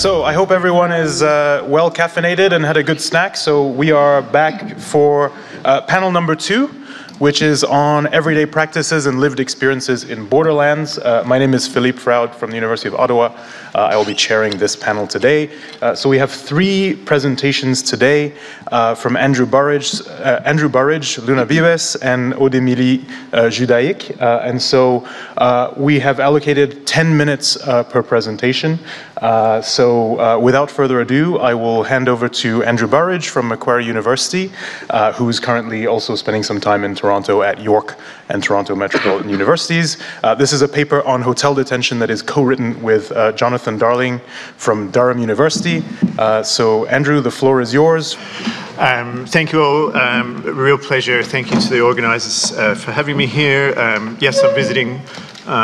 So I hope everyone is well caffeinated and had a good snack. So we are back for panel number 2, which is on everyday practices and lived experiences in Borderlands. My name is Philippe Frowd from the University of Ottawa. I will be chairing this panel today. So we have 3 presentations today from Andrew Burridge, Luna Vives, and Aude-Emilie, Judaïque. And so we have allocated 10 minutes per presentation. So without further ado, I will hand over to Andrew Burridge from Macquarie University, who's currently also spending some time in Toronto at York and Toronto Metropolitan Universities. This is a paper on hotel detention that is co-written with Jonathan Darling from Durham University. So Andrew, the floor is yours. Thank you all. A real pleasure. Thank you to the organisers for having me here. Yes, I'm visiting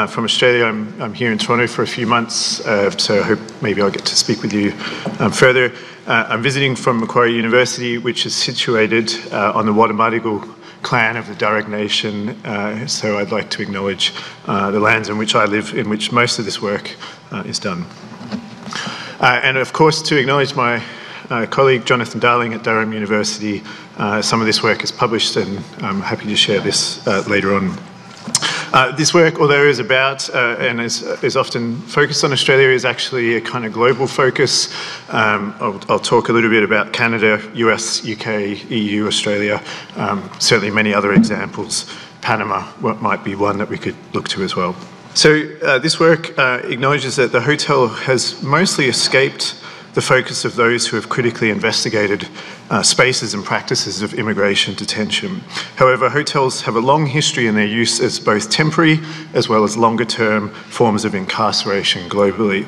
from Australia. I'm here in Toronto for a few months, so I hope maybe I'll get to speak with you further. I'm visiting from Macquarie University, which is situated on the Watamatigal clan of the Darug Nation, so I'd like to acknowledge the lands in which I live, in which most of this work is done. And of course, to acknowledge my colleague Jonathan Darling at Durham University. Some of this work is published, and I'm happy to share this later on. This work, although is about and is often focused on Australia, is actually a kind of global focus. I'll talk a little bit about Canada, US, UK, EU, Australia, certainly many other examples. Panama might be one that we could look to as well. So this work acknowledges that the hotel has mostly escaped the focus of those who have critically investigated spaces and practices of immigration detention. However, hotels have a long history in their use as both temporary as well as longer-term forms of incarceration globally.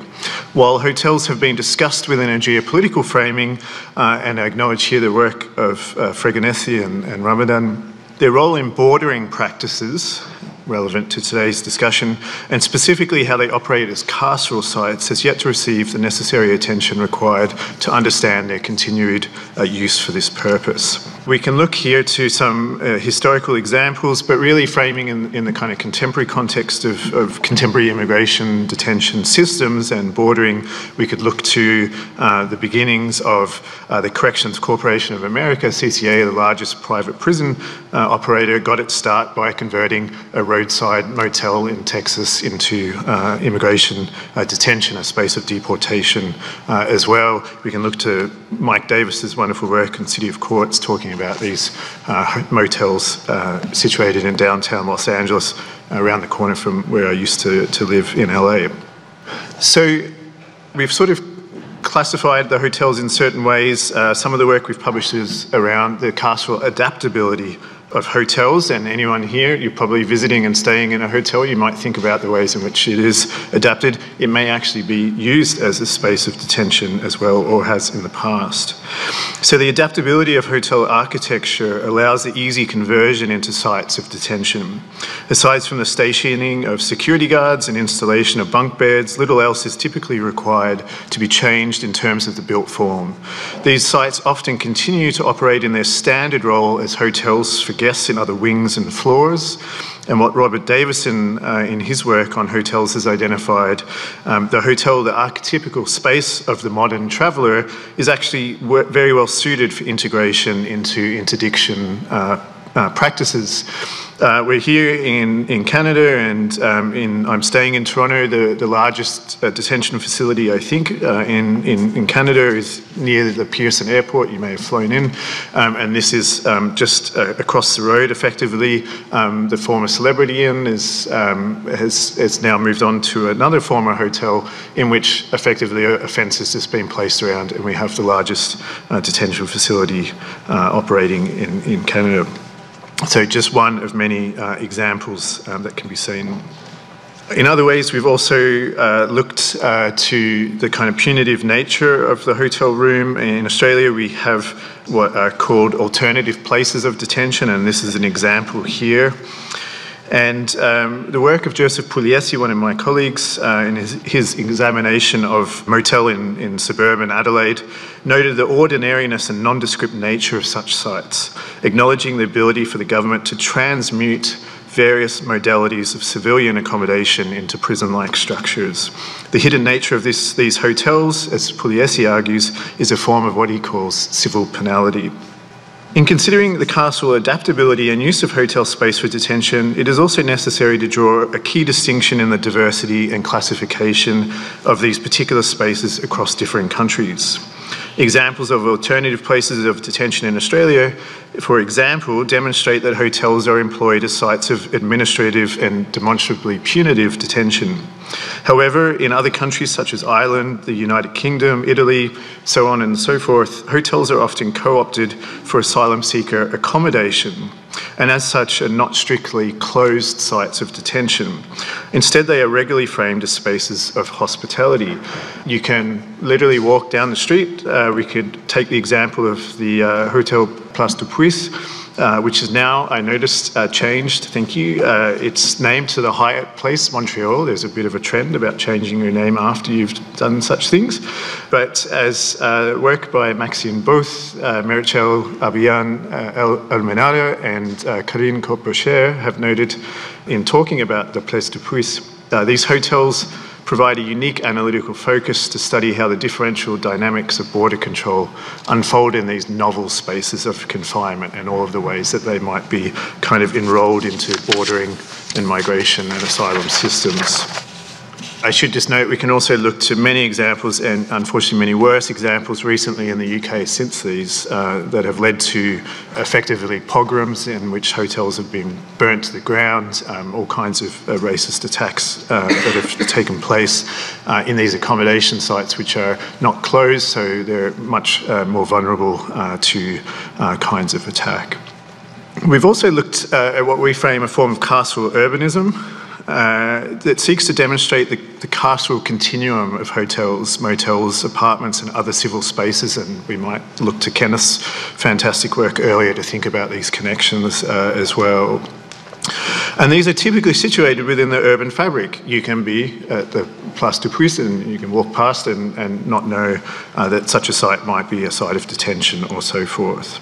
While hotels have been discussed within a geopolitical framing, and I acknowledge here the work of Fregonesi and Ramadan, their role in bordering practices relevant to today's discussion, and specifically how they operate as carceral sites, has yet to receive the necessary attention required to understand their continued use for this purpose. We can look here to some historical examples, but really framing in the kind of contemporary context of contemporary immigration detention systems and bordering, we could look to the beginnings of the Corrections Corporation of America, CCA, the largest private prison operator, got its start by converting a roadside motel in Texas into immigration detention, a space of deportation as well. We can look to Mike Davis's wonderful work in City of Courts talking about these motels situated in downtown Los Angeles, around the corner from where I used to live in LA. So we've sort of classified the hotels in certain ways. Some of the work we've published is around the carceral adaptability of hotels, and anyone here, you're probably visiting and staying in a hotel, you might think about the ways in which it is adapted. It may actually be used as a space of detention as well, or has in the past. So the adaptability of hotel architecture allows the easy conversion into sites of detention. Aside from the stationing of security guards and installation of bunk beds, little else is typically required to be changed in terms of the built form. These sites often continue to operate in their standard role as hotels for guests in other wings and floors. And what Robert Davison in his work on hotels has identified, the hotel, the archetypical space of the modern traveller, is actually very well suited for integration into interdiction practices. We're here in Canada, and I'm staying in Toronto. The largest detention facility, I think, in Canada is near the Pearson Airport. You may have flown in. And this is just across the road, effectively. The former Celebrity Inn has now moved on to another former hotel in which effectively a fence has just been placed around, and we have the largest detention facility operating in Canada. So just one of many examples that can be seen. In other ways, we've also looked to the kind of punitive nature of the hotel room. In Australia, we have what are called alternative places of detention, and this is an example here. And the work of Joseph Pugliese, one of my colleagues, in his examination of motel in suburban Adelaide, noted the ordinariness and nondescript nature of such sites, acknowledging the ability for the government to transmute various modalities of civilian accommodation into prison-like structures. The hidden nature of these hotels, as Pugliese argues, is a form of what he calls civil penality. In considering the carceral adaptability and use of hotel space for detention, it is also necessary to draw a key distinction in the diversity and classification of these particular spaces across different countries. Examples of alternative places of detention in Australia, for example, demonstrate that hotels are employed as sites of administrative and demonstrably punitive detention. However, in other countries such as Ireland, the United Kingdom, Italy, so on and so forth, hotels are often co-opted for asylum seeker accommodation, and as such are not strictly closed sites of detention. Instead, they are regularly framed as spaces of hospitality. You can literally walk down the street. We could take the example of the Hotel Place du Puys, which is now, I noticed, changed, thank you. It's named to the Hyatt Place, Montreal. There's a bit of a trend about changing your name after you've done such things. But as work by Maxime Both, Meritxell Abian Almenara, and Karine Corpocher have noted in talking about the Place du Puys, these hotels provide a unique analytical focus to study how the differential dynamics of border control unfold in these novel spaces of confinement and all of the ways that they might be kind of enrolled into bordering and migration and asylum systems. I should just note we can also look to many examples, and unfortunately many worse examples recently in the UK since these, that have led to effectively pogroms in which hotels have been burnt to the ground, all kinds of racist attacks that have taken place in these accommodation sites which are not closed, so they're much more vulnerable to kinds of attack. We've also looked at what we frame a form of carceral urbanism, that seeks to demonstrate the carceral continuum of hotels, motels, apartments and other civil spaces, and we might look to Kenneth's fantastic work earlier to think about these connections as well. And these are typically situated within the urban fabric. You can be at the Place du Puys and you can walk past and not know that such a site might be a site of detention or so forth.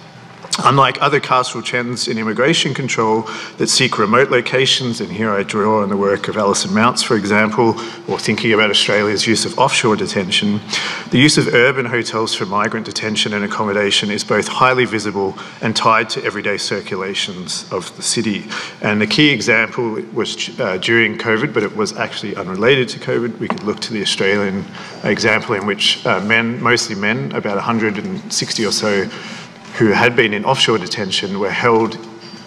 Unlike other carceral trends in immigration control that seek remote locations, and here I draw on the work of Alison Mounts, for example, or thinking about Australia's use of offshore detention, the use of urban hotels for migrant detention and accommodation is both highly visible and tied to everyday circulations of the city. And the key example was during COVID, but it was actually unrelated to COVID. We could look to the Australian example in which men, mostly men, about 160 or so, who had been in offshore detention were held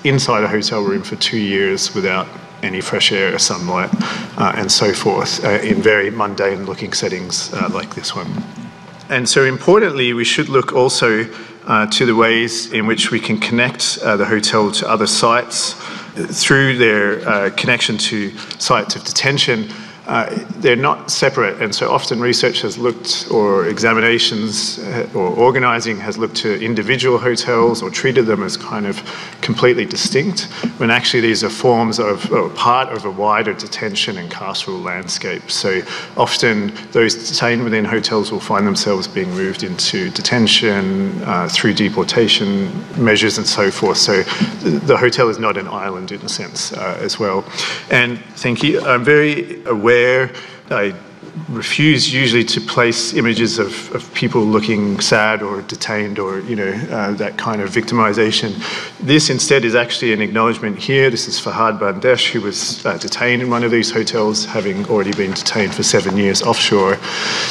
inside a hotel room for 2 years without any fresh air or sunlight and so forth in very mundane looking settings like this one. And so importantly, we should look also to the ways in which we can connect the hotel to other sites through their connection to sites of detention. They're not separate, and so often research has looked, or examinations or organising has looked to individual hotels or treated them as kind of completely distinct, when actually these are forms of, or part of a wider detention and carceral landscape. So often those detained within hotels will find themselves being moved into detention through deportation measures and so forth. So the hotel is not an island in a sense as well. And thank you. I'm very aware, I refuse usually to place images of people looking sad or detained or, you know, that kind of victimization. This instead is actually an acknowledgement here. This is Fahad Bandesh, who was detained in one of these hotels, having already been detained for 7 years offshore.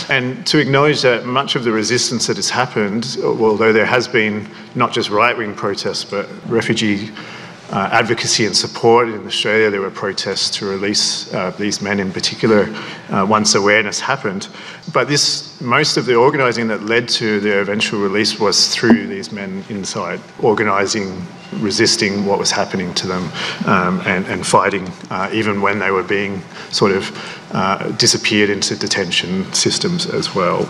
And to acknowledge that much of the resistance that has happened, although there has been not just right-wing protests, but refugee advocacy and support in Australia. There were protests to release these men in particular once awareness happened. But most of the organising that led to their eventual release was through these men inside, organising, resisting what was happening to them and fighting even when they were being sort of disappeared into detention systems as well.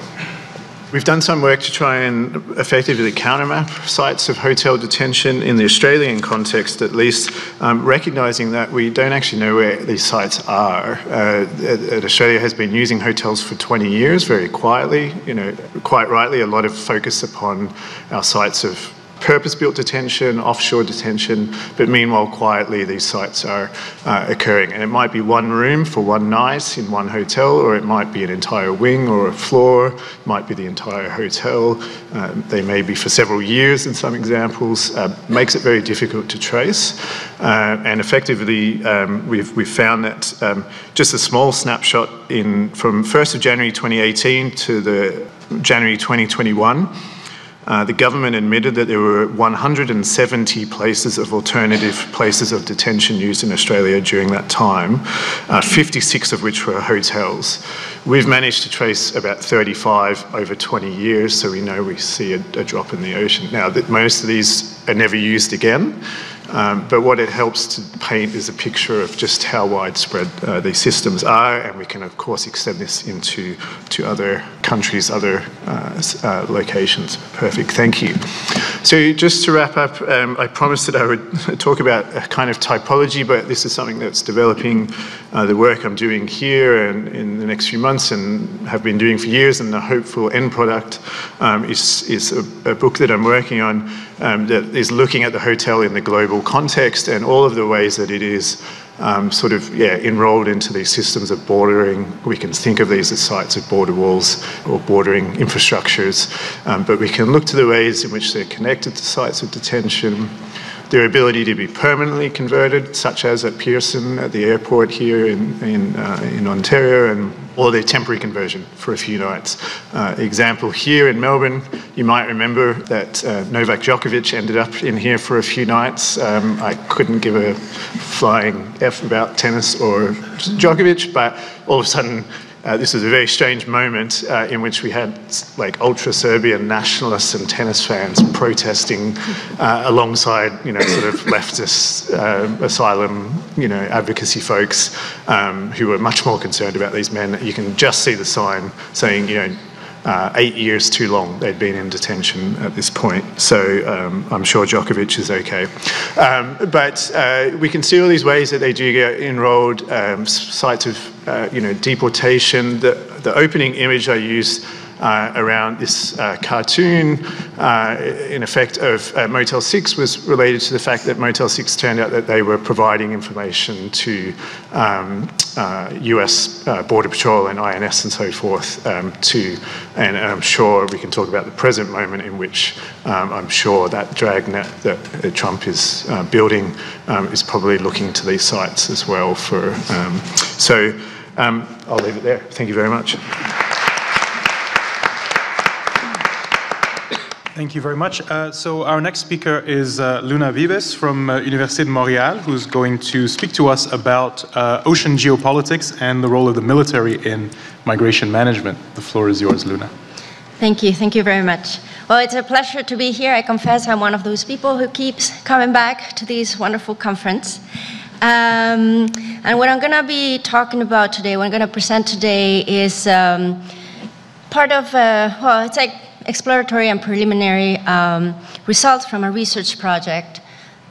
We've done some work to try and effectively countermap sites of hotel detention in the Australian context, at least, recognising that we don't actually know where these sites are. Australia has been using hotels for 20 years very quietly, you know, quite rightly, a lot of focus upon our sites of purpose-built detention, offshore detention, but meanwhile, quietly, these sites are occurring. And it might be one room for one night in one hotel, or it might be an entire wing or a floor, it might be the entire hotel. They may be for several years in some examples. Makes it very difficult to trace. And effectively, we've found that just a small snapshot from 1st of January 2018 to the January 2021, the government admitted that there were 170 alternative places of detention used in Australia during that time, 56 of which were hotels. We've managed to trace about 35 over 20 years, so we see a drop in the ocean. Now, most of these are never used again. But what it helps to paint is a picture of just how widespread these systems are, and we can, of course, extend this into other countries, other locations. Perfect, thank you. So just to wrap up, I promised that I would talk about a kind of typology, but this is something that's developing the work I'm doing here and in the next few months and have been doing for years, and the hopeful end product is a book that I'm working on that is looking at the hotel in the global context and all of the ways that it is enrolled into these systems of bordering. We can think of these as sites of border walls or bordering infrastructures, but we can look to the ways in which they're connected to sites of detention, their ability to be permanently converted, such as at Pearson at the airport here in Ontario, and or their temporary conversion for a few nights. Example here in Melbourne, you might remember that Novak Djokovic ended up in here for a few nights. I couldn't give a flying F about tennis or Djokovic, but all of a sudden this was a very strange moment in which we had ultra-Serbian nationalists and tennis fans protesting alongside, sort of leftist asylum, advocacy folks who were much more concerned about these men. You can just see the sign saying, 8 years too long they'd been in detention at this point. So I'm sure Djokovic is okay. But we can see all these ways that they do get enrolled, sites of deportation. The opening image I used around this cartoon, in effect, of Motel 6 was related to the fact that Motel 6 turned out that they were providing information to US Border Patrol and INS and so forth, and I'm sure we can talk about the present moment in which I'm sure that dragnet that Trump is building is probably looking to these sites as well for, I'll leave it there. Thank you very much. Thank you very much. So our next speaker is Luna Vives from Université de Montreal, who's going to speak to us about ocean geopolitics and the role of the military in migration management. The floor is yours, Luna. Thank you very much. Well, it's a pleasure to be here. I confess I'm one of those people who keeps coming back to this wonderful conference. And what I'm going to be talking about today, what I'm going to present today is part of, it's like exploratory and preliminary results from a research project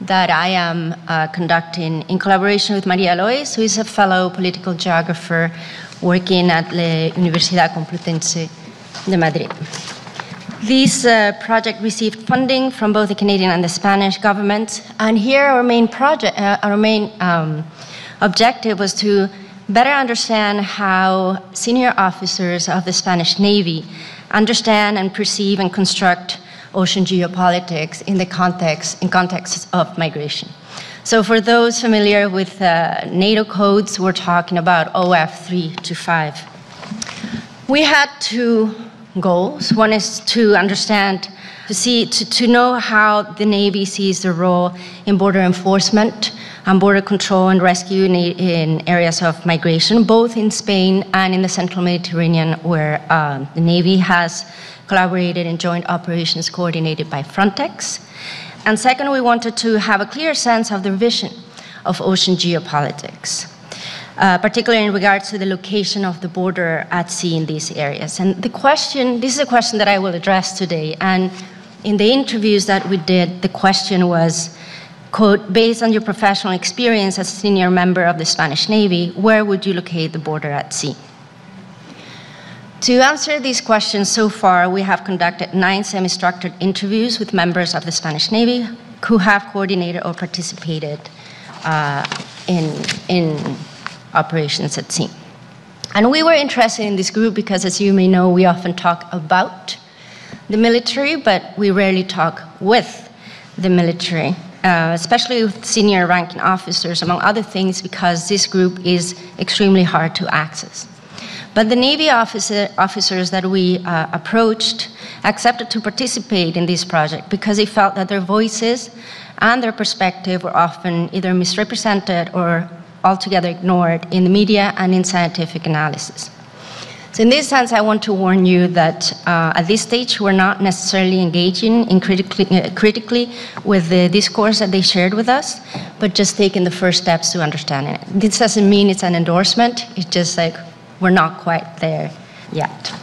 that I am conducting in collaboration with Maria Lois, who is a fellow political geographer working at the Universidad Complutense de Madrid. This project received funding from both the Canadian and the Spanish governments, and here our main objective was to better understand how senior officers of the Spanish Navy understand and perceive and construct ocean geopolitics in the context of migration. So for those familiar with NATO codes, we're talking about OF 325. We had two goals. One is to understand, to know how the Navy sees the role in border enforcement and border control and rescue in areas of migration, both in Spain and in the central Mediterranean, where the Navy has collaborated in joint operations coordinated by Frontex. And second, we wanted to have a clear sense of the vision of ocean geopolitics, particularly in regards to the location of the border at sea in these areas. And this is a question that I will address today. And in the interviews that we did, the question was, quote, based on your professional experience as a senior member of the Spanish Navy, where would you locate the border at sea? To answer these questions so far, we have conducted 9 semi-structured interviews with members of the Spanish Navy who have coordinated or participated in operations at sea. And we were interested in this group because, as you may know, we often talk about the military, but we rarely talk with the military, especially with senior ranking officers, among other things, because this group is extremely hard to access. But the Navy officers that we approached accepted to participate in this project because they felt that their voices and their perspective were often either misrepresented or altogether ignored in the media and in scientific analysis. So in this sense, I want to warn you that at this stage, we're not necessarily engaging in critically with the discourse that they shared with us, but just taking the first steps to understanding it. This doesn't mean it's an endorsement. It's just like we're not quite there yet.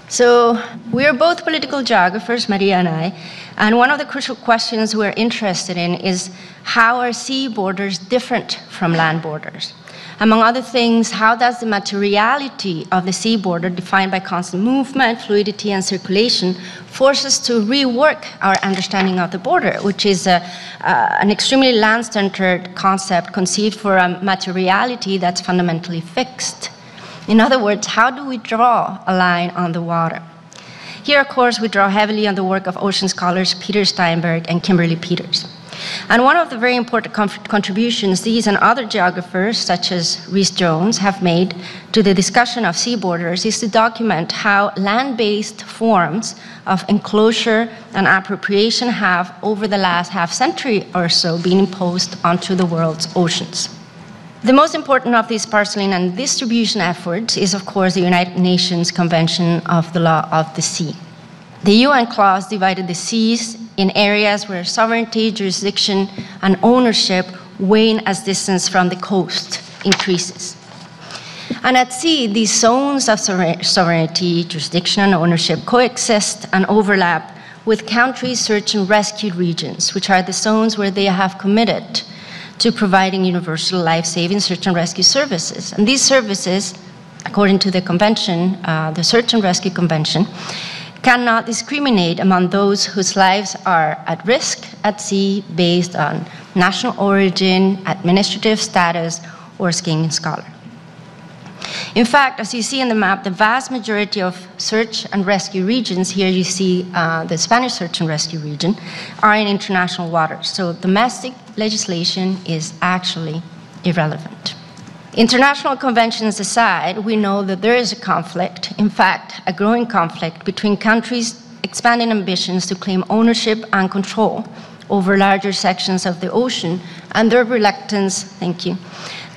So we are both political geographers, Maria and I, and one of the crucial questions we're interested in is how are sea borders different from land borders? Among other things, how does the materiality of the sea border, defined by constant movement, fluidity, and circulation, force us to rework our understanding of the border, which is an extremely land-centered concept conceived for a materiality that's fundamentally fixed? In other words, how do we draw a line on the water? Here, of course, we draw heavily on the work of ocean scholars Peter Steinberg and Kimberly Peters. And one of the very important contributions these and other geographers, such as Rhys Jones, have made to the discussion of sea borders is to document how land-based forms of enclosure and appropriation have, over the last half-century or so, been imposed onto the world's oceans. The most important of these parceling and distribution efforts is, of course, the United Nations Convention of the Law of the Sea. The UN clause divided the seas in areas where sovereignty, jurisdiction, and ownership wane as distance from the coast increases. And at sea, these zones of sovereignty, jurisdiction, and ownership coexist and overlap with country search and rescue regions, which are the zones where they have committed to providing universal life-saving search and rescue services. And these services, according to the convention, the Search and Rescue Convention, cannot discriminate among those whose lives are at risk at sea based on national origin, administrative status, or skin color. In fact, as you see in the map, the vast majority of search and rescue regions, here you see the Spanish search and rescue region, are in international waters. So domestic legislation is actually irrelevant. International conventions aside, we know that there is a conflict, in fact, a growing conflict between countries' expanding ambitions to claim ownership and control over larger sections of the ocean and their reluctance,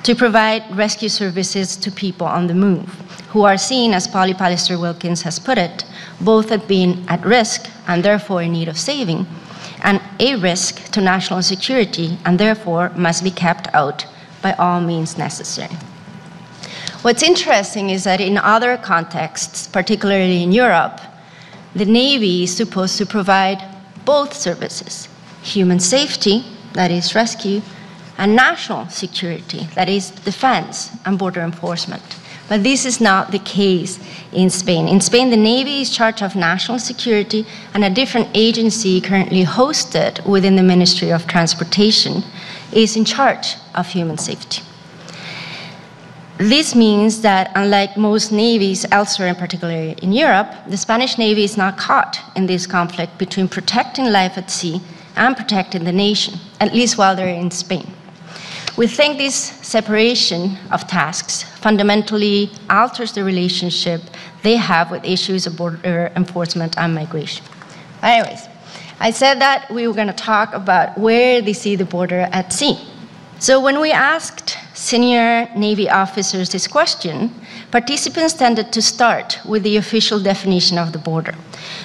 to provide rescue services to people on the move, who are seen, as Polly Pallister-Wilkins has put it, both as being at risk and therefore in need of saving, and a risk to national security and therefore must be kept out by all means necessary. What's interesting is that in other contexts, particularly in Europe, the Navy is supposed to provide both services, human safety, that is rescue, and national security, that is defense and border enforcement. But this is not the case in Spain. In Spain, the Navy is in charge of national security, and a different agency currently hosted within the Ministry of Transportation is in charge of human safety. This means that, unlike most navies elsewhere, in particular in Europe, the Spanish Navy is not caught in this conflict between protecting life at sea and protecting the nation, at least while they're in Spain. We think this separation of tasks fundamentally alters the relationship they have with issues of border enforcement and migration. Anyways, I said that we were going to talk about where they see the border at sea. So when we asked senior Navy officers this question, participants tended to start with the official definition of the border,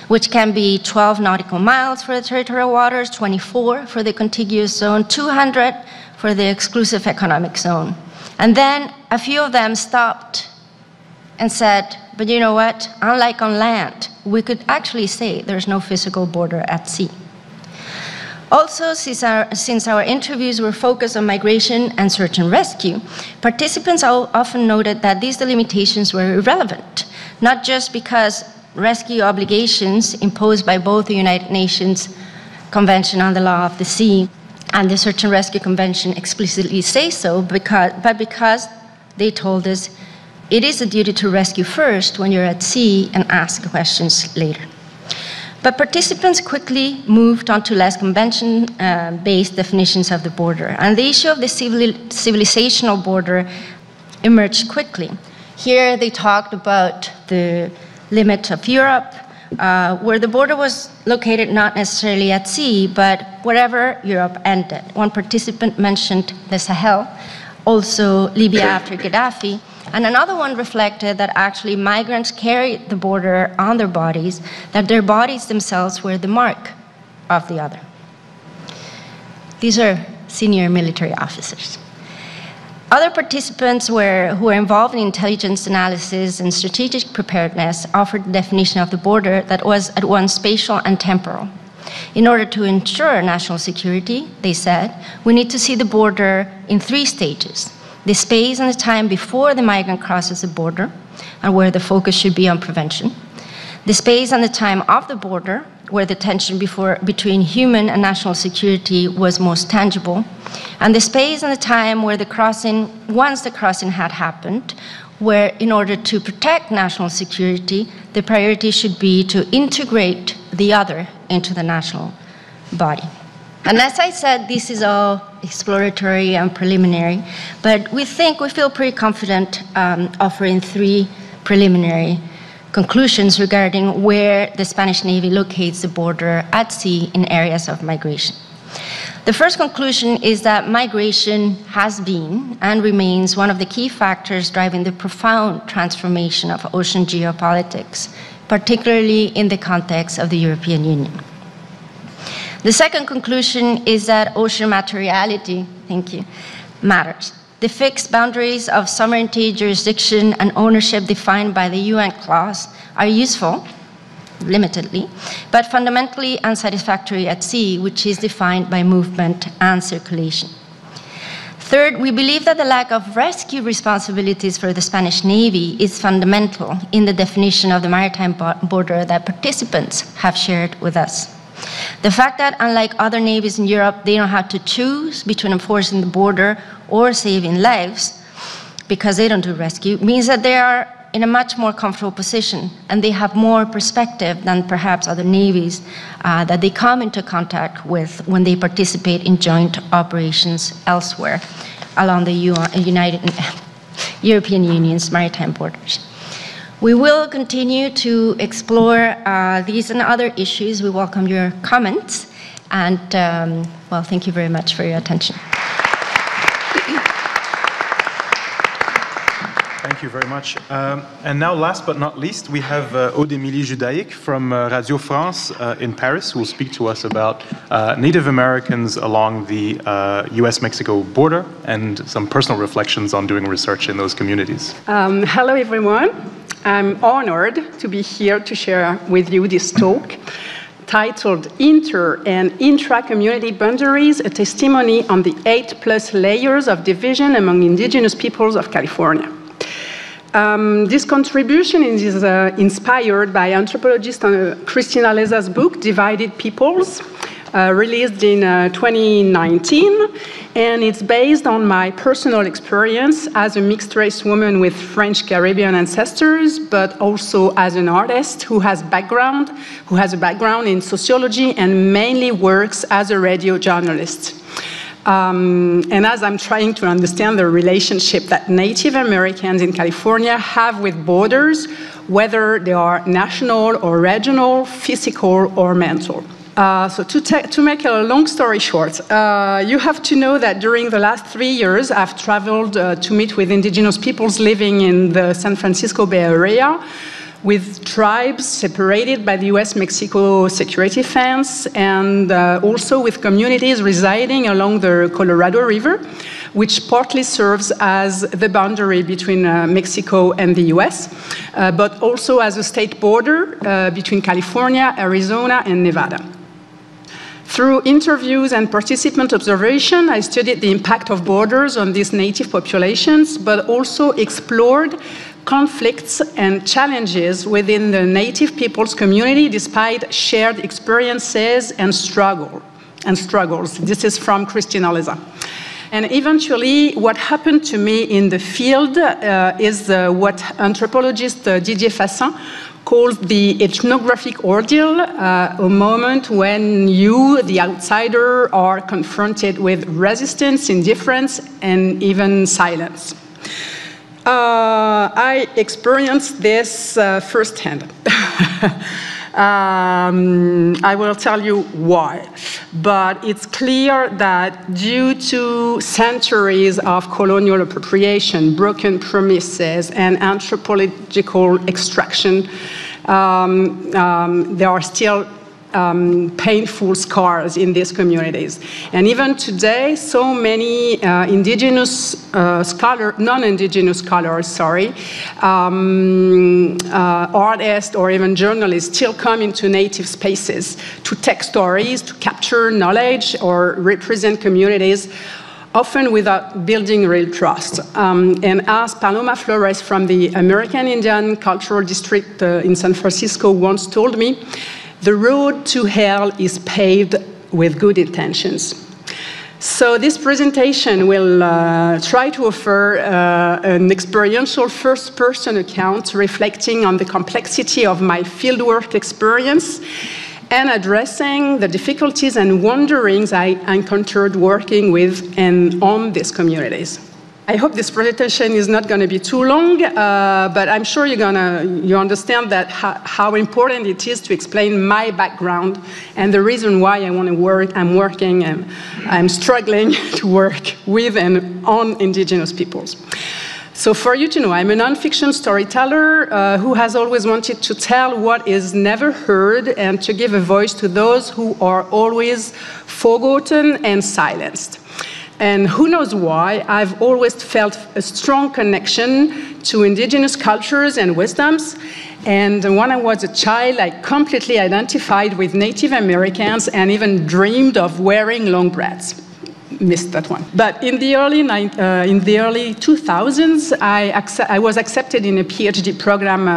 which can be 12 nautical miles for the territorial waters, 24 for the contiguous zone, 200 for the exclusive economic zone. And then a few of them stopped and said, but you know what, unlike on land, we could actually say there's no physical border at sea. Also, since our interviews were focused on migration and search and rescue, participants often noted that these delimitations were irrelevant not just because rescue obligations imposed by both the United Nations Convention on the Law of the Sea and the Search and Rescue Convention explicitly say so, but because they told us it is a duty to rescue first when you're at sea and ask questions later. But participants quickly moved on to less convention-based definitions of the border, and the issue of the civilizational border emerged quickly. Here they talked about the limit of Europe, where the border was located not necessarily at sea, but wherever Europe ended. One participant mentioned the Sahel, also Libya after Gaddafi, and another one reflected that actually migrants carried the border on their bodies, that their bodies themselves were the mark of the other. These are senior military officers. Other participants who were involved in intelligence analysis and strategic preparedness offered the definition of the border that was at once spatial and temporal. In order to ensure national security, they said, we need to see the border in 3 stages: the space and the time before the migrant crosses the border, and where the focus should be on prevention; the space and the time of the border, where the tension between human and national security was most tangible; and the space and the time where the crossing, once the crossing had happened, where in order to protect national security, the priority should be to integrate the other into the national body. And as I said, this is all exploratory and preliminary, but we feel pretty confident offering 3 preliminary conclusions regarding where the Spanish Navy locates the border at sea in areas of migration. The first conclusion is that migration has been and remains one of the key factors driving the profound transformation of ocean geopolitics, particularly in the context of the European Union. The second conclusion is that ocean materiality, matters. The fixed boundaries of sovereignty, jurisdiction, and ownership defined by the UN clause are useful, limitedly, but fundamentally unsatisfactory at sea, which is defined by movement and circulation. Third, we believe that the lack of rescue responsibilities for the Spanish Navy is fundamental in the definition of the maritime border that participants have shared with us. The fact that, unlike other navies in Europe, they don't have to choose between enforcing the border or saving lives, because they don't do rescue, means that they are in a much more comfortable position, and they have more perspective than perhaps other navies that they come into contact with when they participate in joint operations elsewhere along the European Union's maritime borders. We will continue to explore these and other issues. We welcome your comments, and well, thank you very much for your attention. Thank you very much. And now, last but not least, we have Aude-Emilie Judaïque from Radio France in Paris, who will speak to us about Native Americans along the US-Mexico border and some personal reflections on doing research in those communities. Hello, everyone. I'm honored to be here to share with you this talk titled Inter- and Intra-Community Boundaries, a testimony on the 8+ layers of division among indigenous peoples of California. This contribution is inspired by anthropologist Christina Leza's book, Divided Peoples, released in 2019, and it's based on my personal experience as a mixed-race woman with French-Caribbean ancestors, but also as an artist who has a background in sociology and mainly works as a radio journalist. And as I'm trying to understand the relationship that Native Americans in California have with borders, whether they are national or regional, physical or mental. So to make a long story short, you have to know that during the last 3 years, I've traveled to meet with indigenous peoples living in the San Francisco Bay Area, with tribes separated by the US-Mexico security fence, and also with communities residing along the Colorado River, which partly serves as the boundary between Mexico and the US, but also as a state border between California, Arizona, and Nevada. Through interviews and participant observation, I studied the impact of borders on these native populations, but also explored conflicts and challenges within the Native peoples community despite shared experiences and struggles. This is from Christine Oliza. And eventually, what happened to me in the field is what anthropologist Didier Fassin calls the ethnographic ordeal, a moment when you, the outsider, are confronted with resistance, indifference, and even silence. I experienced this firsthand. I will tell you why. But it's clear that due to centuries of colonial appropriation, broken promises, and anthropological extraction, there are still painful scars in these communities. And even today, so many non-indigenous scholars, artists or even journalists still come into native spaces to tell stories, to capture knowledge or represent communities, often without building real trust. And as Paloma Flores from the American Indian Cultural District in San Francisco once told me, the road to hell is paved with good intentions. So this presentation will try to offer an experiential first-person account reflecting on the complexity of my fieldwork experience and addressing the difficulties and wanderings I encountered working with and on these communities. I hope this presentation is not going to be too long, but I'm sure you understand that how important it is to explain my background and the reason why I'm working and I'm struggling to work with and on Indigenous peoples. So for you to know, I'm a nonfiction storyteller who has always wanted to tell what is never heard and to give a voice to those who are always forgotten and silenced. And who knows why, I've always felt a strong connection to Indigenous cultures and wisdoms. And when I was a child, I completely identified with Native Americans and even dreamed of wearing long braids. Missed that one. But in the early 2000s, I was accepted in a PhD program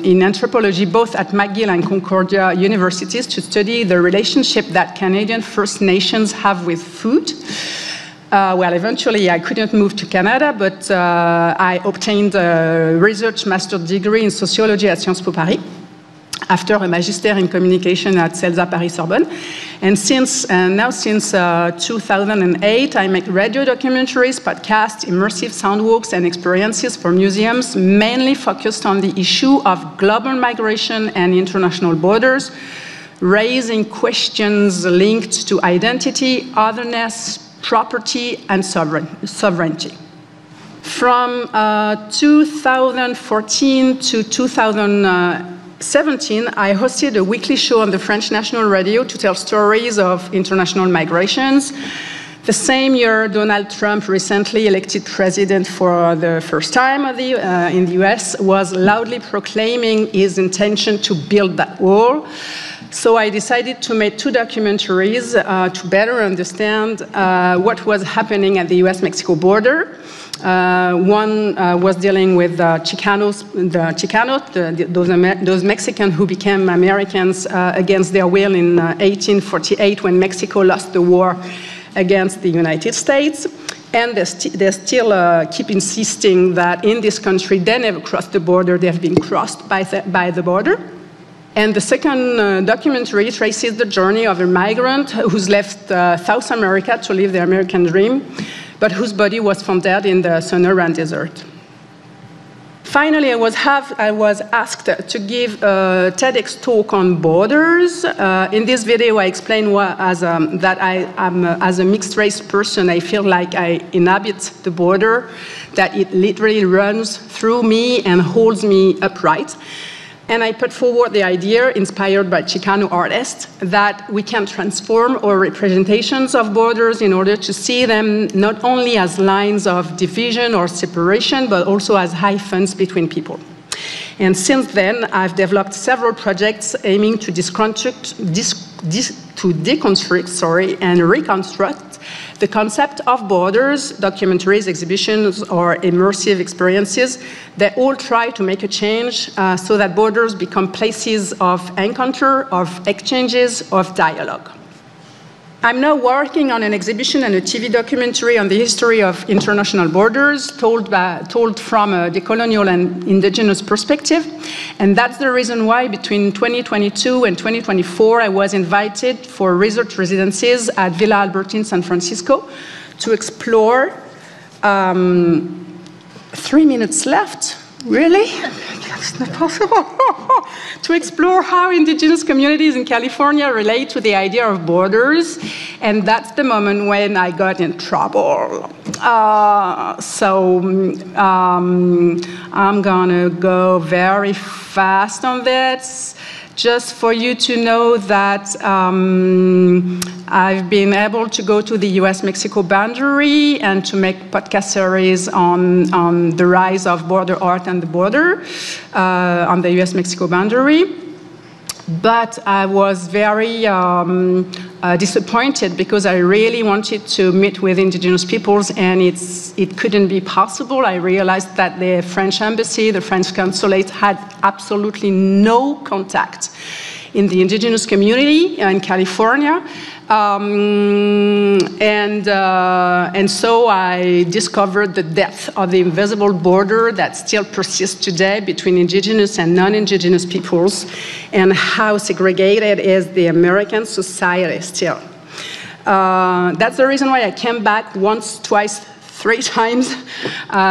in anthropology, both at McGill and Concordia universities, to study the relationship that Canadian First Nations have with food. Well, eventually I couldn't move to Canada, but I obtained a research master's degree in sociology at Sciences Po Paris, after a magister in communication at CELSA Paris-Sorbonne. And since 2008, I make radio documentaries, podcasts, immersive soundwalks, and experiences for museums, mainly focused on the issue of global migration and international borders, raising questions linked to identity, otherness, property, and sovereignty. From 2014 to 2017, I hosted a weekly show on the French National Radio to tell stories of international migrations. The same year, Donald Trump, recently elected president for the first time in the US, was loudly proclaiming his intention to build that wall. So I decided to make two documentaries to better understand what was happening at the US-Mexico border. One was dealing with Chicanos, those Mexicans who became Americans against their will in 1848 when Mexico lost the war against the United States. And they still keep insisting that in this country they never crossed the border, they have been crossed by the border. And the second documentary traces the journey of a migrant who's left South America to live the American dream, but whose body was found dead in the Sonoran Desert. Finally, I was asked to give a TEDx talk on borders. In this video, I explain that as a mixed-race person, I feel like I inhabit the border, that it literally runs through me and holds me upright. And I put forward the idea, inspired by Chicano artists, that we can transform our representations of borders in order to see them not only as lines of division or separation, but also as hyphens between people. And since then, I've developed several projects aiming to deconstruct and reconstruct the concept of borders, documentaries, exhibitions, or immersive experiences that all try to make a change so that borders become places of encounter, of exchanges, of dialogue. I'm now working on an exhibition and a TV documentary on the history of international borders, told from a decolonial and indigenous perspective. And that's the reason why between 2022 and 2024, I was invited for research residencies at Villa Albertine, San Francisco, to explore 3 minutes left. Really? That's not possible. To explore how indigenous communities in California relate to the idea of borders. And that's the moment when I got in trouble. I'm gonna go very fast on this. Just for you to know that I've been able to go to the US-Mexico boundary and to make podcast series on the rise of border art and the border on the US-Mexico boundary. But I was very disappointed because I really wanted to meet with indigenous peoples, and it couldn't be possible. I realized that the French embassy, the French consulate, had absolutely no contact in the indigenous community in California. And so I discovered the depth of the invisible border that still persists today between indigenous and non-indigenous peoples, and how segregated is the American society still. That's the reason why I came back once, twice, 3 times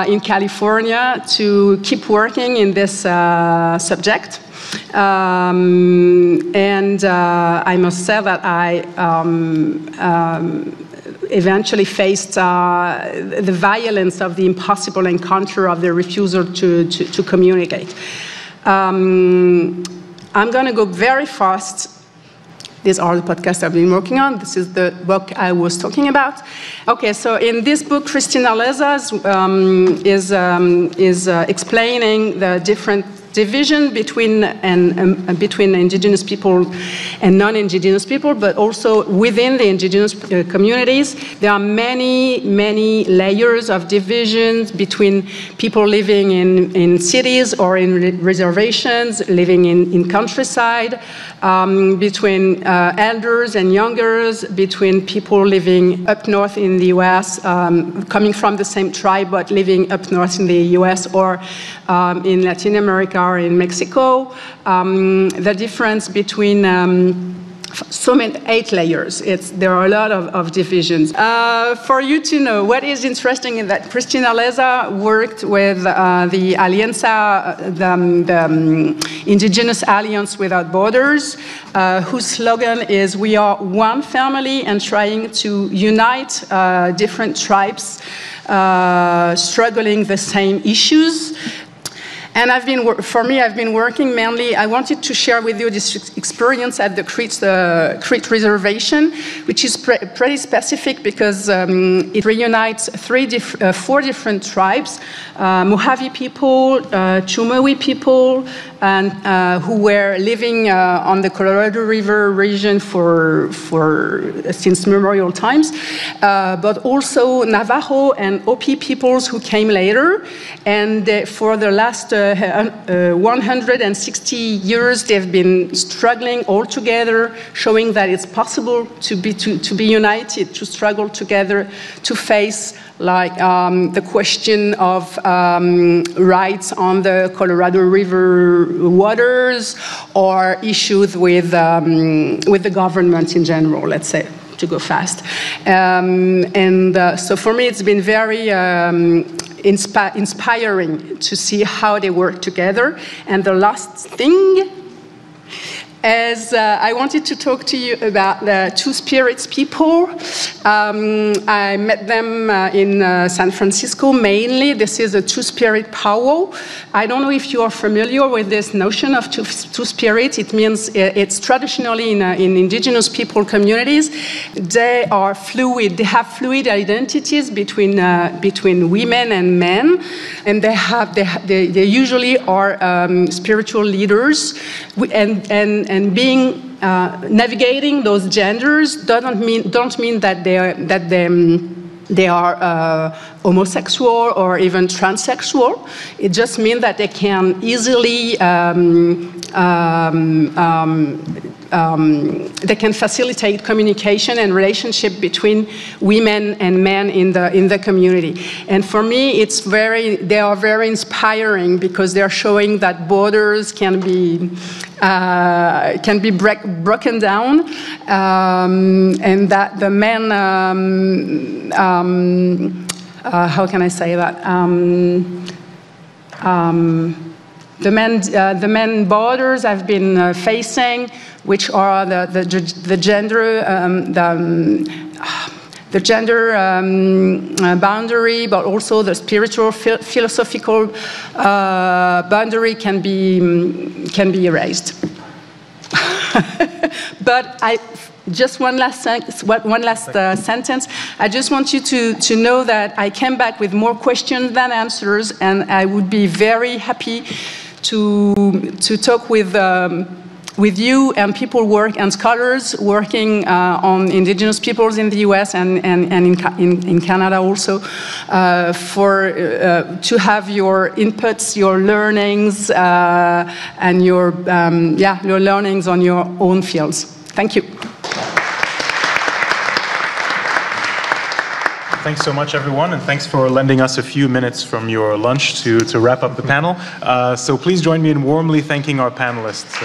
in California to keep working in this subject. I must say that I eventually faced the violence of the impossible encounter of the refusal to communicate. I'm going to go very fast. These are the podcasts I've been working on. This is the book I was talking about. Okay, so in this book, Christina Leza is explaining the different division between indigenous people and non-indigenous people, but also within the indigenous communities. There are many, many layers of divisions between people living in cities or in reservations, living in countryside, between elders and youngers, between people living up north in the US, coming from the same tribe but living up north in the US, or in Latin America or in Mexico. The difference between so many 8 layers. There are a lot of divisions. For you to know, what is interesting is that Christina Leza worked with the Alianza, the Indigenous Alliance Without Borders, whose slogan is "We are one family," and trying to unite different tribes struggling the same issues. And I've been working mainly, I wanted to share with you this experience at the Crete Reservation, which is pretty specific because it reunites 4 different tribes, Mojave people, Chumawi people, and who were living on the Colorado River region since memorial times, but also Navajo and Hopi peoples who came later, and for the last 160 years, they've been struggling all together, showing that it's possible to be united, to struggle together, to face the question of rights on the Colorado River waters, or issues with the government in general, let's say, to go fast. So for me, it's been very inspiring to see how they work together. And the last thing, as I wanted to talk to you about the Two Spirits people. I met them in San Francisco mainly. This is a Two-Spirit powwow. I don't know if you are familiar with this notion of Two-Spirit. It means it's traditionally in indigenous people communities. They are fluid. They have fluid identities between women and men, and they usually are spiritual leaders, and being navigating those genders don't mean that they are homosexual or even transsexual. It just means that they can easily they can facilitate communication and relationship between women and men in the community. And for me, they are very inspiring because they are showing that borders can be broken down, and that the men, how can I say that? The men borders I've been facing, which are the gender, the gender boundary, but also the spiritual, philosophical boundary can be erased. But just one last sentence. I just want you to know that I came back with more questions than answers, and I would be very happy to talk with you and scholars working on indigenous peoples in the U.S. and in Canada also, to have your inputs, your learnings, and your learnings on your own fields. Thank you. Thanks so much, everyone, and thanks for lending us a few minutes from your lunch to wrap up the panel. So please join me in warmly thanking our panelists.